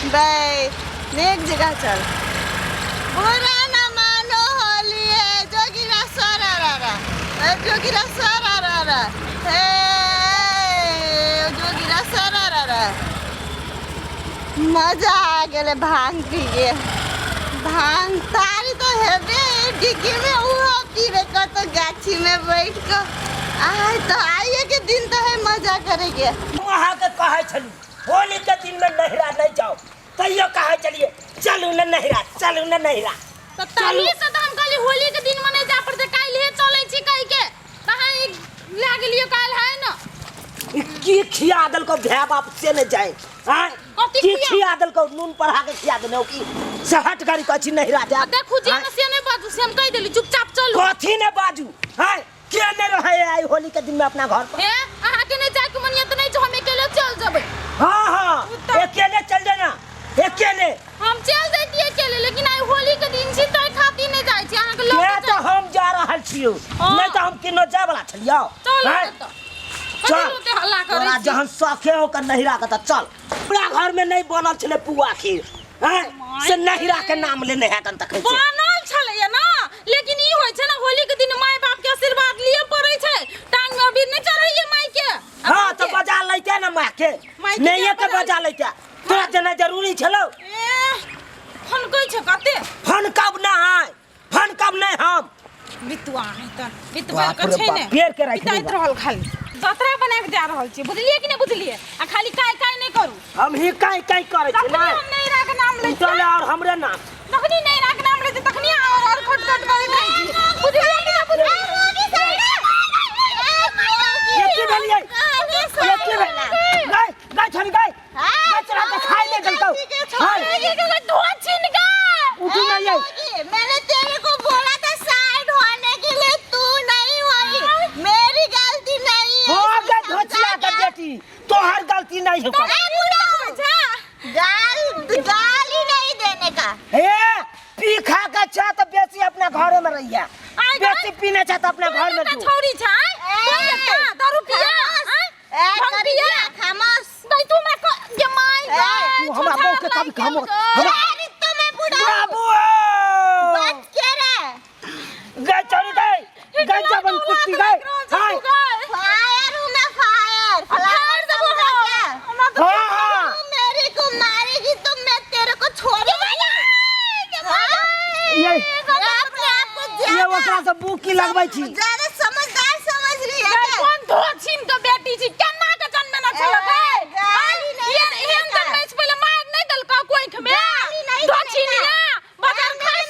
नेक जगह चल बुरा न मानो होली है जोगिरा सरारा जोगिरा सरारा हे जोगिरा सरारा मजा आ गेले भांग पी के भांग तारी तो हेबे डिग्गी में वो पीवे का तो गाछी में बैठ कर आए तो आइए के दिन तो है मजा करेंगे वहाँ के कहे छलू होली के दिन में नहरा नहीं जाओ तैयो कहे चलिए चलू न नहरा चलू न नहरा तो तही से तो हम कहली होली के दिन में नहीं जा पड़ते काल हे चलै छी कहि के कहां लाग लियो काल है न की खिया दल को भै बाप से न जाए हां की खिया दल को नून पढ़ा के खिया देनो की सहट गाड़ी कछि नहरा जा देखू जे न से नहीं बाजू से हम कह देली चुपचाप चलू कथि ने बाजू हां के न रहे आई होली के दिन में अपना घर पर हे अहा के नहीं जाए के मनिया त नहीं जो हम अकेले चल जबे हां हां अकेले चल जाना अकेले हम चल जैती अकेले लेकिन आई होली के दिन छी तय खाती नहीं जाय छी अहा के लोग के तो हम जा रहल छियो नहीं तो हम किनो जाय वाला छलियो चल तो हल्ला करे तोरा जहन सखे हो के नहिरा के त चल पूरा घर में नहीं बनल छले पुआ खीर हैं से नहिरा के नाम लेने है तन तक बनल छले ना लेकिन ई होय छै ना होली के दिन माय बाप के आशीर्वाद लिए पड़ै छै टांग में अभी नहीं चढ़ैए माय के हां तो बजा लैते ना माय के नहीं के बजा लैते तोरा जना जरूरी छलो फन कह छ कते फन कब ना है फन कब नहीं हम बितुआ है त बितुआ के छै ने पेड़ के राख दैत रहल खाली जतरा बना के जा रहल छी बुझलिए कि नहीं बुझलिए आ खाली काय काय नहीं करू हम ही काय काय करे छी ना हम नहीं राख नाम ले चल और हमरे नाम तखनी नहीं राख नाम ले तखनी और खटखट करे रही छी बुझलिए कि नहीं बुझलिए ये की भेलिए ये की भेला गाय गाय छोड़ी गाय चला के खाई ले चलतो हां ये के धोआ छीन का उठी नहीं आई मैंने तेरे को बोला था साइड होने के लिए तू नहीं हुई मेरी गलती नहीं है हो गए धोचिया के बेटी तोहर गलती नहीं है गाल ही नहीं देने का ए पी खा के छ तो बेसी अपना घरे में रहिया बेसी पीने छ तो अपना घर में तू छोड़ी छ दारू पिया पिया खामोश नहीं तू मैं ये माय तू हमरा बहू के कभी खामोश अरे तो मैं बुढ़ा बाबू बात क्या रे गए चोरी गए गए जबन कुत्ती गए हां फायर हूं मैं फायर फ्लावर से बोल क्या हां मेरे को मारेगी तो मैं तेरे को छोड़ूंगा ये अपने आप को ये ओकरा से बुक की लगबै छी ज्यादा समझदार समझ रही है कौन धो छीन के बेटी छी केना के जन्म में न छलो गए ये एहन जन्म में पहले मार नहीं दल का कोई खमे धो छीन ना बाजार खाई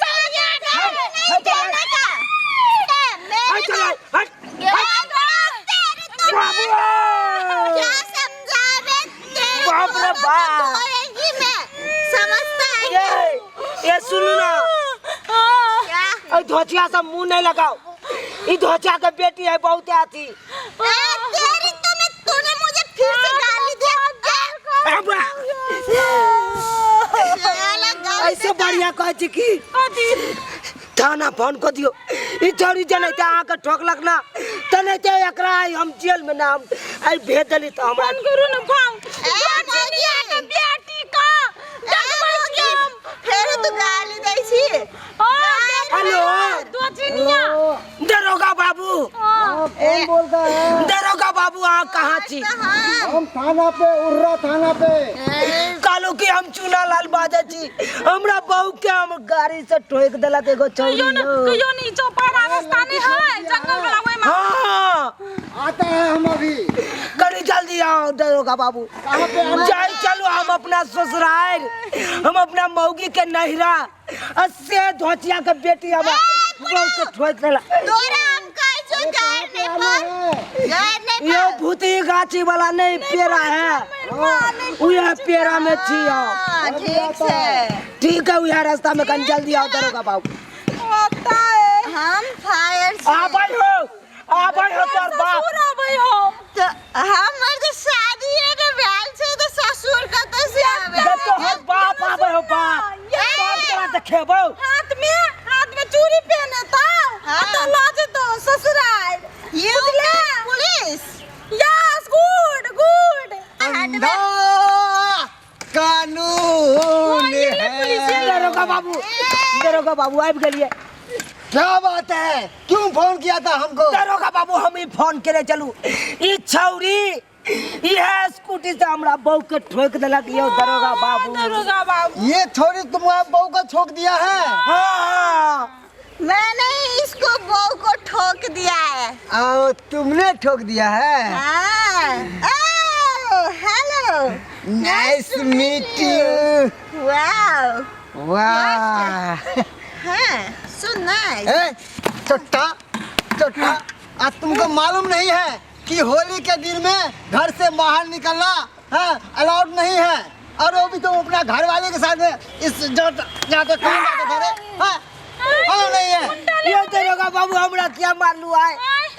हट बाबू क्या समझा रे बाप रे बाप समझता है ये सुनो ना क्या धोचिया से मुंह नहीं लगाओ ये धोचिया के बेटी है बहुत आती तेरी तो मैं तूने मुझे फिर से गाली दिया ऐसे बढ़िया कह छी की थाना फोन कर दियो ई छोरी जने त आके ठोकलक ना तने ते एकरा हम जेल में नाम आई भेज देली त हमरा फोन करू न फोन के बेटी का फिर तू गाली दै छी हेलो दो चिनिया दरोगा बाबू कौन बोलता है? दरोगा बाबू आ कहां छी हम थाना पे उर्रा थाना पे कालो की हम चूना लाल बाजा छी हमरा बहू के हम गाड़ी से ठोक देलक एगो चौरी यो नी चौपाड़ा रास्ता नहीं है जंगल वाला ओए में हां आता है हम अभी कड़ी जल्दी आओ दरोगा बाबू कहाँ पे आना? जाई चलो हम अपना ससुराल हम अपना मौगी के नहिरा अस्से धोचिया के बेटी हम बहू के ठोक देला तोरा हम कैसे कहाँ पे आना है? जाने ये भूती गाछी वाला नहीं पेरा है उहे पेरा में छियो। हाँ, ठीक से ठीक है उहे रास्ता में कन जल्दी आओ दरोगा बाबू। होता है हम फायर आबै हो तोर बाप। आबै हो तो हमर तो शादी है के ब्याह से तो ससुर का तो से आवे जब तो हर बाप आबै हो बाप। बाप तोरा देखेबो। हाथ में चूड़ी पहने था हाँ। तो लाज तो ससुराल You पुलिस यस गुड अंधा कानून है। दरोगा बाबू आबि गेलिए। क्या बात है, क्यों फोन किया था हमको? दरोगा बाबू हम ही फोन करे चलू। ई छौरी यह स्कूटी से हमरा बहू के ठोक देलक यो दरोगा बाबू। दरोगा बाबू ये छोरी तुम्हारे बहू को छोक दिया है? हाँ मैंने इसको बहू को ठोक दिया है। आओ तुमने ठोक दिया है? Hello nice meet you. Wow वाह। हाँ सो नाइस। ए, चट्टा आज तुमको मालूम नहीं है कि होली के दिन में घर से बाहर निकलना अलाउड नहीं है। और वो भी तुम अपना घर वाले के साथ में इस जाते कौन जाते थे? नहीं है। ये दरोगा बाबू हमरा क्या मारलू है?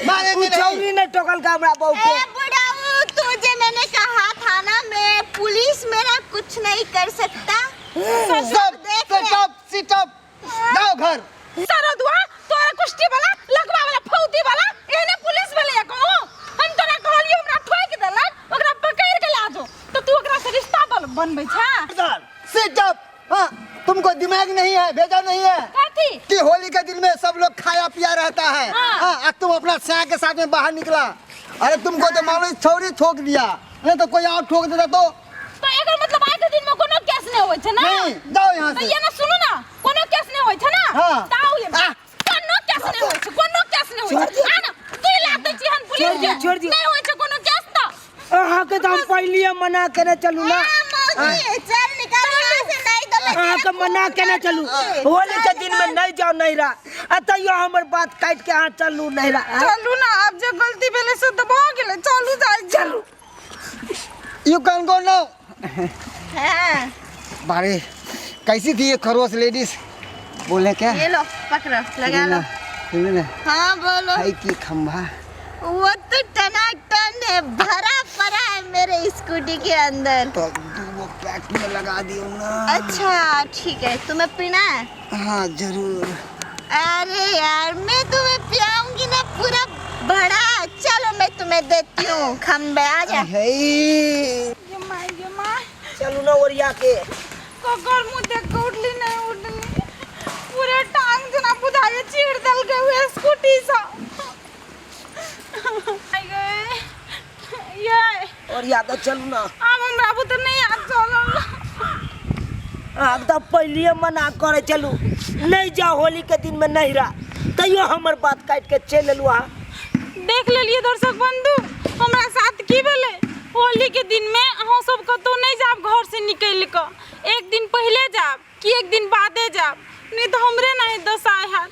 मारेंगे नहीं। छौरी ने टोकल का हमरा बहू के। बुढ़ाऊ तुझे मैंने कहा था ना मैं पुलिस मेरा कुछ नहीं कर सकता। सब सिट अप जाओ घर। सारा दुआ तोरा कुश्ती वाला लगवा वाला फौती वाला एने पुलिस वाले या कहो हम तोरा कहलियो हमरा ठोक देलक ओकरा पकड़ के ला जो तो तू ओकरा से रिश्ता बनबै छा। Sit up. तुमको दिमाग नहीं है, भेजा नहीं है कथी कि होली के दिन में सब लोग खाया पिया रहता है। हाँ। आज तुम अपना स्याह के साथ में बाहर निकला। अरे तुमको तो मालूम छौरी ठोक दिया, नहीं तो कोई और ठोक देता तो एकर मतलब आइ के दिन में कोनो केस नहीं होय छै ना। नहीं। जाओ यहाँ तो से। ये ना सुनो ना कोनो केस नहीं होय छै ना। हाँ। ताऊ ये कोनो केस नहीं होय छै कोनो केस नहीं होय छै। आ ना तू ला दे छी हम पुलिस के छोड़ दियो। नहीं होय छै कोनो केस तो अहाँ के तो हम पहले मना करे चलू ना। चल निकल यहाँ से नहीं तो मैं अहाँ के मना केने चलू। होली के दिन में नहीं जाओ नहीं रहा अतयो हमर बात काट के हाथ चलू नहीं रहा। चलू ना अब जो गलती भेले से तो भ गेले चलू जाई चलू। You can go now. हाँ बारे कैसी थी ये खरगोश लेडीज? बोले क्या? ये लो पकड़ो लगा लो। सुनो हाँ बोलो। भाई की खंभा। वो तो टनाटन है भरा पड़ा है मेरे स्कूटी के अंदर। तो वो पैक में लगा दियो ना। अच्छा ठीक है तुम्हें पीना है? हाँ जरूर। अरे यार मैं तुम्हें पियाऊंगी ना पूरा बड़ा। चलो मैं तुम्हें देती हूँ खम्बे आ जा। ये माय चलू ना ओरिया के। ककर मुंह देख के उठली नहीं उठली पूरे टांग जना बुझाए चीड़ दल के हुए स्कूटी सा। आई गए ये ओरिया के चलू ना। अब हमरा बुत नहीं आ चलल। आप तो पहले मना करे चलू नहीं जाओ होली के दिन में नहीं रहा तैयो हमर बात काट के चल लू। देख लेलिए दर्शक बंधु हमरा साथ की भेले। होली के दिन में अहाँ सब कतौ नहीं जाब घर से निकल के। एक दिन पहले जाब कि एक दिन बादे जाब नहीं तो हमरे नहीं दशा हाथ।